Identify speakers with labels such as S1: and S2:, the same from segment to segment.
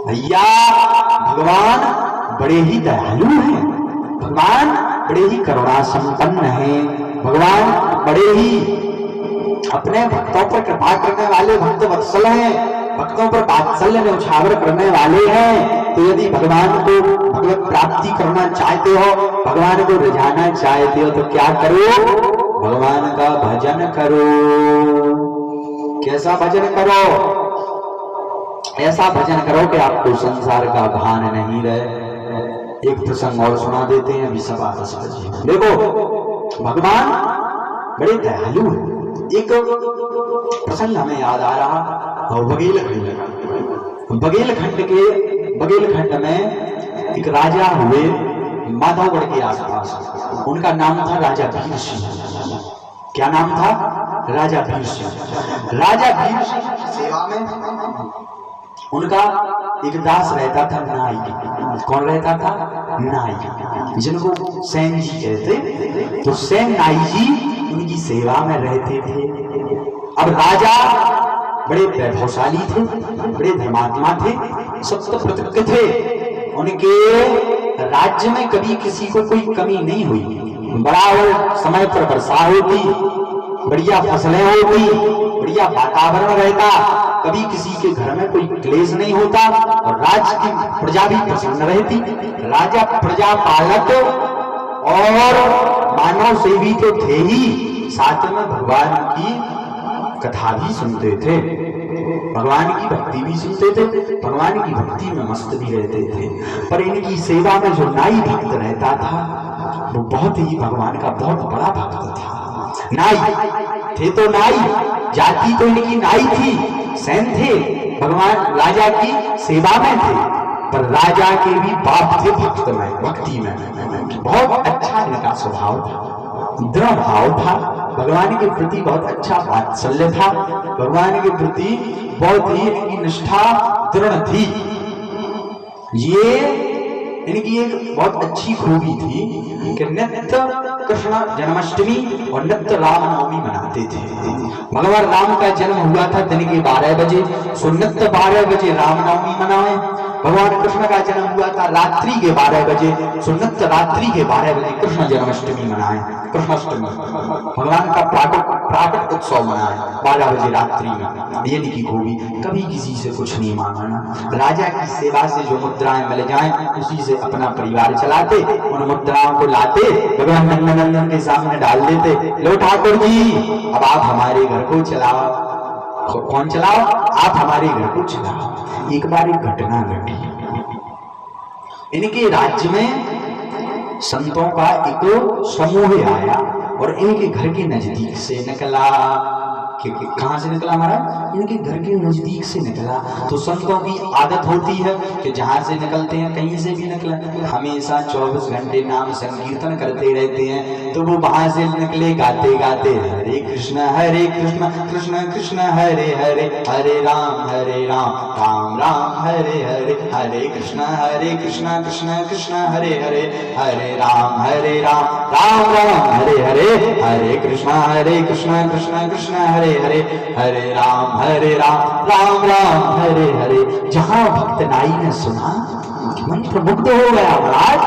S1: भैया भगवान बड़े ही दयालु हैं, भगवान बड़े ही करुणा संपन्न हैं, भगवान बड़े ही अपने भक्तों पर कृपा करने वाले भक्त वत्सल हैं, भक्तों पर वात्सल्य न्यौछावर करने वाले हैं। तो यदि भगवान को भगवत प्राप्ति करना चाहते हो, भगवान को रिझाना चाहते हो, तो क्या करो? भगवान का भजन करो। कैसा भजन करो? ऐसा भजन करो कि आपको संसार का भान नहीं रहे। एक प्रसंग और सुना देते हैं, अभी 10:15 बजे। देखो भगवान बड़े दयालु हैं। एक प्रसंग हमें याद आ रहा, बघेलखंड का। बघेलखंड में एक राजा हुए माधवगढ़ के आसपास। उनका नाम था राजा भीर सिंह। क्या नाम था? राजा भीर सिंह। राजा भीर सिंह की सेवा में उनका एक दास रहता था, नाई। कौन रहता था? नाई, जिनको सेन जी कहते। तो सेन नाई जी उनकी सेवा में रहते थे। अब राजा बड़े वैभवशाली थे, बड़े धर्मात्मा थे, सत्य प्रतिज्ञ थे। उनके राज्य में कभी किसी को कोई कमी नहीं हुई। बराबर समय पर वर्षा होती, बढ़िया फसलें होती, बढ़िया वातावरण रहता, कभी किसी के घर में कोई क्लेश नहीं होता और राज्य की प्रजा भी प्रसन्न रहती। राजा प्रजा पालक और मानव सेवी तो थे ही, साथ में भगवान की कथा भी सुनते थे, भगवान की भक्ति भी सुनते थे, भगवान की भक्ति में मस्त भी रहते थे। पर इनकी सेवा में जो नाई भक्त रहता था, वो बहुत ही भगवान का बहुत बड़ा भक्त था। नाई थे तो नाई, जाति तो इनकी नाई थी, सैन थे, भगवान राजा की सेवा में थे। पर राजा के भी बाप थे भक्त में, भक्ति में। बहुत अच्छा इनका स्वभाव था, दृढ़ भाव था, भगवान के प्रति बहुत अच्छा वात्सल्य था, भगवान के प्रति बहुत ही इनकी निष्ठा दृढ़ थी। ये इनकी एक बहुत अच्छी खूबी थी कि नित्य कृष्ण जन्माष्टमी और नित्य रामनवमी मनाते थे। भगवान राम का जन्म हुआ था दिन के 12 बजे, सो नित्य 12 बजे रामनवमी मनाए। भगवान कृष्ण का जन्म हुआ था रात्रि के 12 बजे, सो नित्य रात्रि के 12 बजे कृष्ण जन्माष्टमी मनाए, कृष्णाष्टमी। भगवान का प्राकट उत्सव मनाए 12 बजे रात्रि में। ये इनकी खूबी, कभी किसी से कुछ नहीं मांगना। राजा की सेवा से जो मुद्राएं मिल जाएं, उसी से अपना परिवार चलाते, उन मुद्राओं को लाते भगवान नंदन के सामने डाल देते। लो ठाकुर जी, अब आप हमारे घर को चलाओ। कौन चलाओ? आप हमारे घर को चलाओ। एक बार एक घटना घटी। इनके राज्य में संतों का एक समूह आया और इनके घर के नजदीक से निकला। कहां से निकला? हमारा इनके घर के नजदीक से निकला। तो संतों की आदत होती है कि जहां से निकलते हैं, कहीं से भी निकले, हमेशा 24 घंटे नाम संकीर्तन करते रहते हैं। तो वो वहां से निकले गाते गाते हरे कृष्ण कृष्ण कृष्ण हरे हरे, हरे राम राम राम हरे हरे, हरे कृष्ण कृष्ण कृष्ण हरे हरे, हरे राम राम राम हरे हरे, हरे कृष्ण कृष्ण कृष्ण हरे हरे, हरे राम राम राम हरे हरे। जहां भक्त नाई ने सुना, मंत्र मुग्ध हो गया महाराज,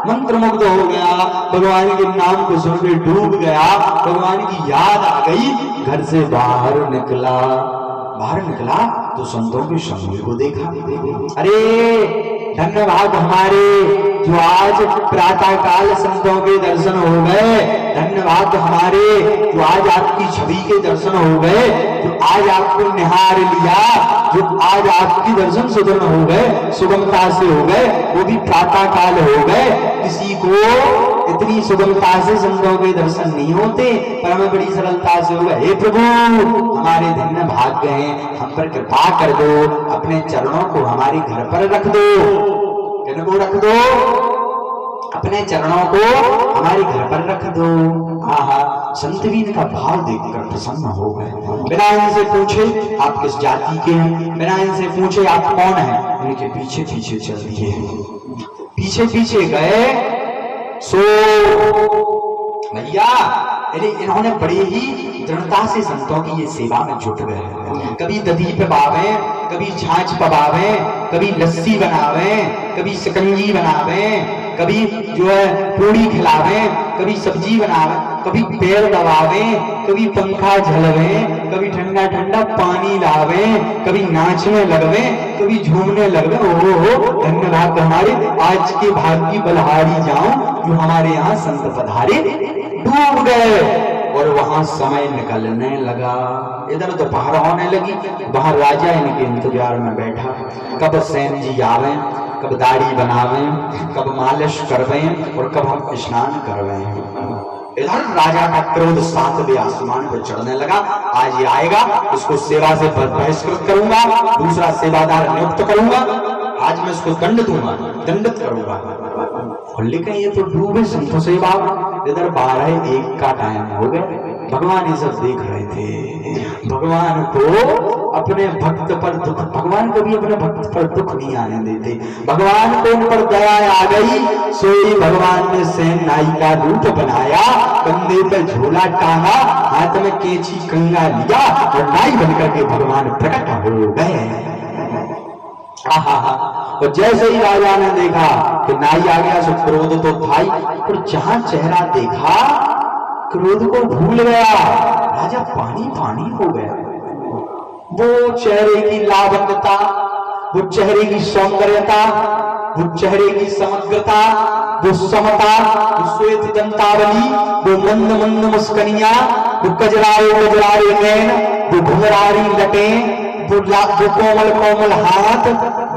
S1: मंत्र मुग्ध हो गया, भगवान के नाम को सुनकर डूब गया, भगवान की याद आ गई। घर से बाहर निकला तो संतों के समूह को देखा। अरे धन्यवाद हमारे जो आज प्रातः काल संतों के दर्शन हो गए, धन्यवाद हमारे जो आज आपकी छवि के दर्शन हो गए, जो आज आपको निहार लिया, जो आज आपके दर्शन सुदृढ़ हो गए, सुगमता से हो गए, वो भी प्रातः काल हो गए। किसी को इतनी सुगमता से संतों के दर्शन नहीं होते, पर हमें बड़ी सरलता से हो गए। हे प्रभु, हमारे धन्य भाग्य हैं, हम पर कृपा कर दो, अपने चरणों को हमारे घर पर रख दो। किनको रख दो? अपने चरणों को हमारे घर पर रख दो। आहा, संत भी इनका भाव देखकर प्रसन्न हो गए। बिना इनसे पूछे आप किस जाति के हैं, बिना इनसे पूछे आप कौन हैं, इनके पीछे पीछे चल दिए। पीछे पीछे गए, सो भैया इन्होंने बड़े ही दृढ़ता से संतों की ये सेवा में जुट गए। कभी दधी पे बावे, कभी छाछ पवावे, कभी लस्सी बनावे, कभी शिकंजी बनावे, कभी जो है पूड़ी खिलावे, कभी सब्जी बनावे, कभी पैर दबावे, कभी पंखा झलवे, कभी ठंडा ठंडा पानी लावे, कभी नाचने लगवे, कभी झूमने लगवे। ओहो धन्यवाद हमारे आज के भाग्य बलहारी जाऊं जो हमारे यहाँ संत पधारे। डूब गए और वहां समय निकलने लगा। इधर दोपहर होने लगी, वहां राजा इनके इंतजार में बैठा। कब सेन जी आवे, कब दाढ़ी बनावे, कब मालिश करवे और कब हम स्नान करवे। इधर राजा का क्रोध 7वें आसमान पर चढ़ने लगा। आज ये आएगा, उसको सेवा से बहिष्कृत करूंगा, दूसरा सेवादार नियुक्त करूंगा, आज मैं उसको दंड दूंगा, दंडित करूंगा। लेकिन ये तो डूबे संतों से बात। इधर 12:01 का टाइम हो गया। भगवान ये सब देख रहे थे। भगवान को अपने भक्त पर दुख, भगवान कभी अपने भक्त पर दुख नहीं आने देते। भगवान को उन पर दया आ गई, सोई भगवान ने सेन नाई का रूप बनाया, कंधे पे झोला टांगा, हाथ में कैंची कंगा लिया और नाई बनकर के भगवान प्रकट हो गए। और जैसे ही राजा ने देखा कि नाई आ गया, सो क्रोध तो था ही, पर जहां चेहरा देखा क्रोध को भूल गया। राजा पानी पानी हो गया। वो चेहरे की लावण्यता, वो चेहरे की सौंदर्यता, वो चेहरे की समग्रता, वो समता, वो श्वेत दंतावली, वो मंद मंद मुस्कनिया, वो कजरारे कजरारे नैन, वो घुंघरारी लटें, वो कोमल कोमल हाथ,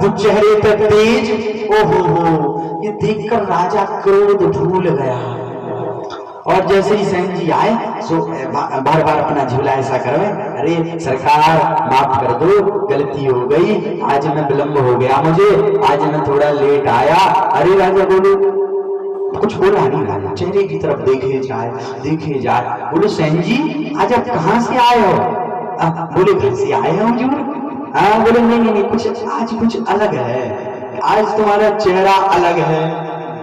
S1: वो चेहरे पे तेज। ओहो, ये देखकर राजा क्रोध भूल गया। और जैसे ही सेन जी आए, सो बार बार अपना झूला ऐसा करवे, अरे सरकार माफ कर दो, गलती हो गई, आज मैं विलंब हो गया, मुझे आज मैं थोड़ा लेट आया। अरे राजा बोलो, कुछ बोला नहीं राजा, चेहरे की तरफ देखे जाए। बोले सेन जी आज आप कहाँ से आए हो? बोले घर से आए हो हजूर। बोले नहीं, कुछ आज कुछ अलग है, आज तुम्हारा चेहरा अलग है,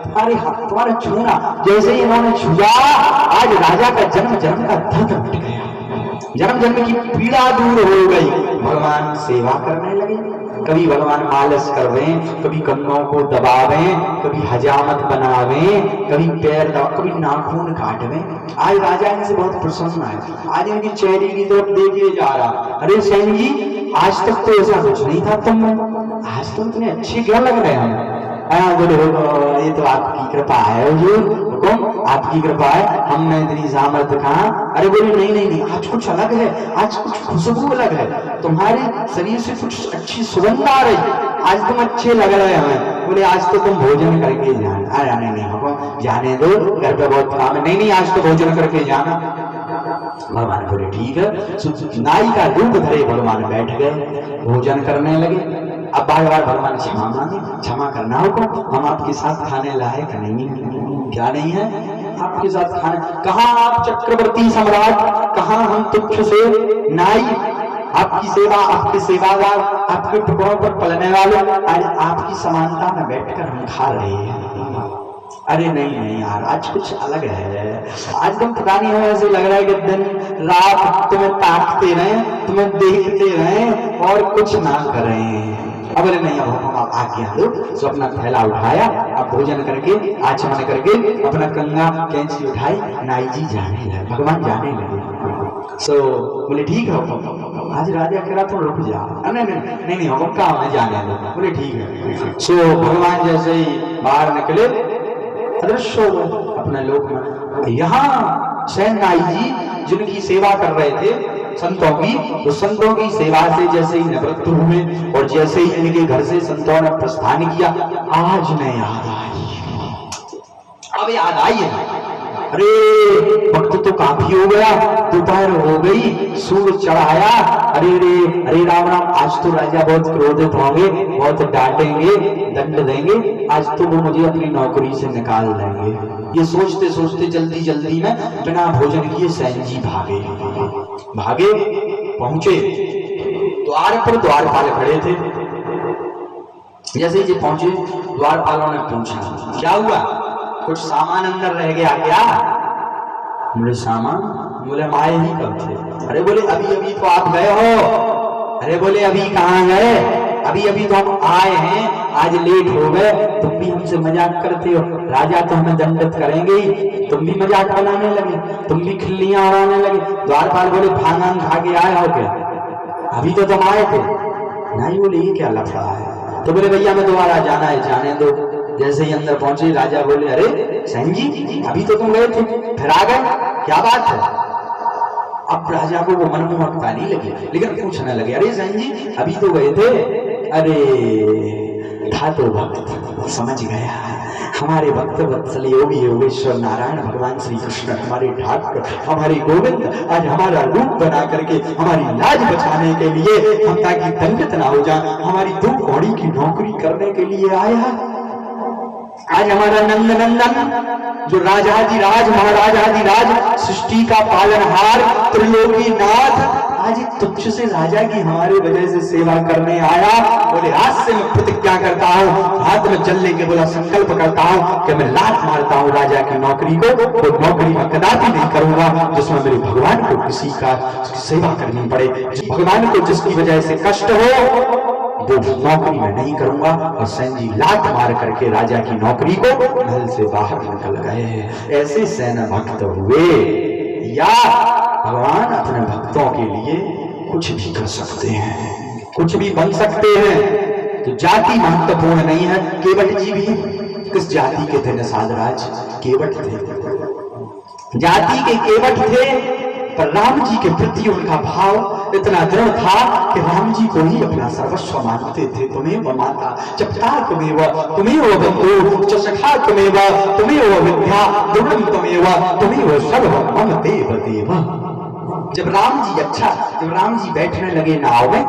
S1: तुम्हारे हाथ तुम्हारा छूना, जैसे ही इन्होंने छुआ, आज राजा का जन्म जन्म का दर्द मिट गया, जन्म जन्म की पीड़ा दूर हो गई। भगवान सेवा करने लगे। कभी भगवान मालिश करवे, कभी कंधों को दबावे, कभी हजामत बनावे, कभी पैर दबा, कभी नाखून काटवे। आज राजा इनसे बहुत प्रसन्न है, आज इनकी चेहरे की तरफ देखे जा रहा। अरे सेन जी आज तक तो ऐसा कुछ नहीं था तुम में, आज तुम इतने अच्छे क्या लग रहे हैं। बोले ये तो आपकी कृपा है हुजूर, हुकुम आपकी कृपा है, हम में इतनी सामर्थ्य कहाँ। अरे बोले नहीं, आज कुछ अलग है, आज कुछ खुशबू अलग है, तुम्हारे शरीर से कुछ अच्छी सुगंध आ रही, आज तुम अच्छे लग रहे हैं। बोले आज तो तुम भोजन करके जाना। अरे नहीं हुकुम जाने दो, घर पे बहुत काम है। नहीं आज तो भोजन करके जाना। भगवान बोले ठीक है। नाई का रूप धरे भगवान बैठ गए, भोजन करने लगे। अब बार बार भगवान क्षमा मांगे, क्षमा करना होगा, हम आपके साथ खाने लायक नहीं है। क्या नहीं है आपके साथ खाने? कहाँ आप चक्रवर्ती सम्राट, कहाँ हम तुच्छ से नाई, आपकी सेवा, आपके सेवादार, आपके टुकड़ों पर पलने वाले, आज आपकी समानता में बैठकर हम खा रहे हैं। अरे नहीं यार, आज कुछ अलग है, आज तुम पता नहीं हो, ऐसे लग रहा है कि दिन रात तुम्हें ताकते रहे, तुम्हें देखते रहे और कुछ ना करें। अब नहीं, अब हम आज्ञा दो। सो अपना थैला उठाया, अब भोजन करके आचमन करके अपना कंगा कैंची उठाई, नाई जी जाने लगे, भगवान जाने लगे। सो बोले ठीक है, आज राजा कह रहा तुम रुक जा। नहीं हम काम है, जाने दो। बोले ठीक है। सो भगवान जैसे ही बाहर निकले, अदृश्य हो गए अपने लोक में। यहाँ सेन नाई जी जिनकी सेवा कर रहे थे संतों की, तो संतों की सेवा से जैसे ही निवृत्त हुए और जैसे ही इनके घर से संतों ने प्रस्थान किया, आज न याद आई। अब याद आई है, अरे वक्त तो काफी हो गया, दोपहर हो गई, सूर्य चढ़ाया। अरे राम, आज तो राजा बहुत क्रोधित होंगे, बहुत डांटेंगे, दंड देंगे, आज तो वो मुझे अपनी नौकरी से निकाल देंगे। ये सोचते सोचते जल्दी में बिना भोजन किए सेन जी भागे, पहुंचे द्वार पर। द्वारपाल खड़े थे। जैसे ही पहुंचे, द्वारपालों ने पूछा क्या हुआ, कुछ सामान अंदर रह गया क्या? बोले सामान, बोले हम आए ही कब थे? अरे बोले अभी अभी तो आप गए हो। अरे बोले अभी कहाँ गए, अभी अभी तो हम आए हैं, आज लेट हो गए। तुम भी हमसे मजाक करते हो, राजा तो हमें दंडित करेंगे ही, तुम भी मजाक बनाने लगे, तुम भी खिल्लियां उड़ाने लगे। द्वारपाल बोले भांग खा के आए हो क्या? अभी तो तुम आए थे। नहीं बोले ये क्या लफड़ा है? तो बोले भैया हमें दोबारा जाना है, जाने दो। जैसे ही अंदर पहुंचे राजा बोले अरे सैन जी अभी तो तुम गए थे फिर आ गए, क्या बात है? अब राजा को वो मनमोहकता नहीं लगी, लेकिन पूछने लगे अरे सैन जी अभी तो गए थे। अरे था तो भक्त, समझ गया, हमारे भक्त वत्सल योगी योगेश्वर नारायण भगवान श्री कृष्ण हमारे ठाकुर हमारे गोविंद आज हमारा रूप बना करके हमारी लाज बचाने के लिए, हम ताकि दंडित ना हो जाए, हमारी 2 कौड़ी की नौकरी करने के लिए आया। आज हमारा नंद नंदन जो राजाधिराज महाराजाधिराज सृष्टि का पालनहार त्रिलोकी नाथ आज तुच्छ से राजा की हमारे वजह से सेवा करने आया। बोले आज से मैं प्रतिज्ञा करता हूँ, हाथ में चलने के बोला संकल्प करता हूँ कि मैं लात मारता हूँ राजा की नौकरी को, वो नौकरी मैं कदापि नहीं करूंगा जिसमें मेरे भगवान को किसी का सेवा करनी पड़े, भगवान को जिसकी वजह से कष्ट हो वो नौकरी में नहीं करूंगा। और सैन जी लात मार करके राजा की नौकरी को महल से बाहर निकल गए। ऐसे सैन भक्त हुए। या भगवान अपने भक्तों के लिए कुछ भी कर सकते हैं, कुछ भी बन सकते हैं। तो जाति महत्वपूर्ण नहीं है। केवट जी भी किस जाति के थे? निषादराज केवट थे, जाति के केवट थे, पर राम जी के प्रति उनका भाव इतना दृढ़ था कि राम जी को ही अपना सर्वस्व मानते थे। तुम्हें वो माता चपता, तुम्हें वो बंधु चषखा, तुम्हें वो विद्या दुर्गम, तुम्हें वो सर्व मम देव देव। जब राम जी बैठने लगे नाव में,